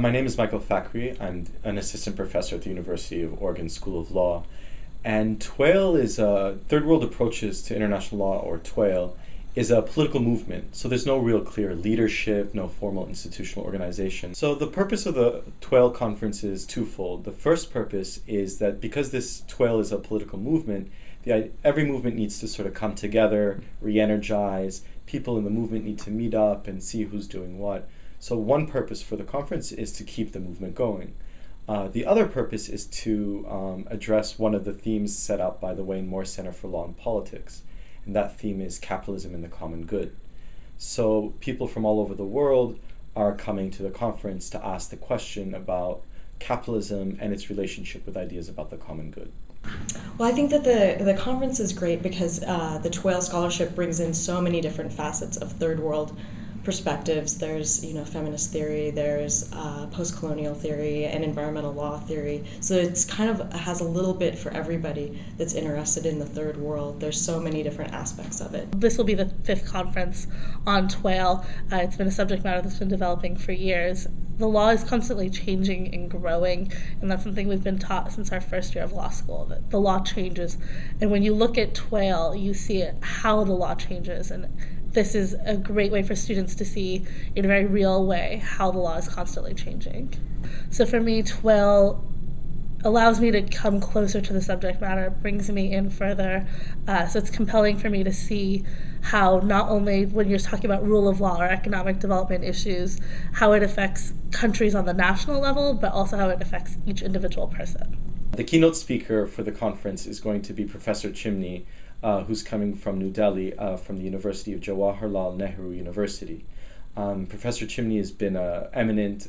My name is Michael Fakri. I'm an assistant professor at the University of Oregon School of Law. And TWAIL is Third World Approaches to International Law, or TWAIL, is a political movement. So there's no real clear leadership, no formal institutional organization. So the purpose of the TWAIL conference is twofold. The first purpose is that because this TWAIL is a political movement, every movement needs to sort of come together, re-energize. People in the movement need to meet up and see who's doing what. So one purpose for the conference is to keep the movement going. The other purpose is to address one of the themes set out by the Wayne Moore Center for Law and Politics, and that theme is capitalism and the common good. So people from all over the world are coming to the conference to ask the question about capitalism and its relationship with ideas about the common good. Well, I think that the conference is great because the TWAIL scholarship brings in so many different facets of third world perspectives. There's feminist theory, there's post-colonial theory, and environmental law theory. So it's kind of has a little bit for everybody that's interested in the third world. There's so many different aspects of it. This will be the 5th conference on TWAIL. It's been a subject matter that's been developing for years. The law is constantly changing and growing, and that's something we've been taught since our first year of law school, that the law changes. And when you look at TWAIL, you see how the law changes, and this is a great way for students to see in a very real way how the law is constantly changing. So for me, TWAIL allows me to come closer to the subject matter, brings me in further. So it's compelling for me to see how not only when you're talking about rule of law or economic development issues, how it affects countries on the national level, but also how it affects each individual person. The keynote speaker for the conference is going to be Professor Chimni, who's coming from New Delhi, from the University of Jawaharlal Nehru University. Professor Chimni has been an eminent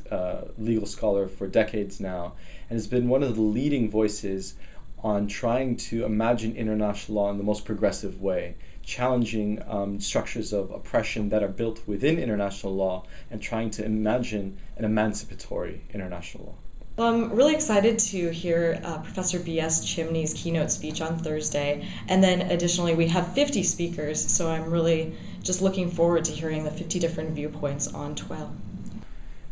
legal scholar for decades now, and has been one of the leading voices on trying to imagine international law in the most progressive way, challenging structures of oppression that are built within international law and trying to imagine an emancipatory international law. Well, I'm really excited to hear Professor B.S. Chimney's keynote speech on Thursday, and then additionally we have 50 speakers, so I'm really just looking forward to hearing the 50 different viewpoints on TWAIL.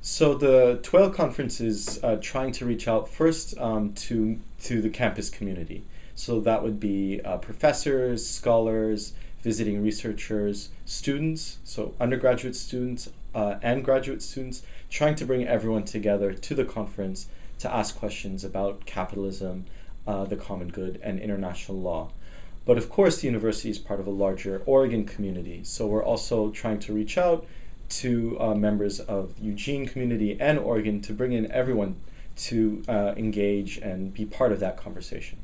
So the TWAIL conference is trying to reach out first to the campus community. So that would be professors, scholars, visiting researchers, students, so undergraduate students and graduate students, trying to bring everyone together to the conference to ask questions about capitalism, the common good, and international law. But of course, the university is part of a larger Oregon community, so we're also trying to reach out to members of the Eugene community and Oregon to bring in everyone to engage and be part of that conversation.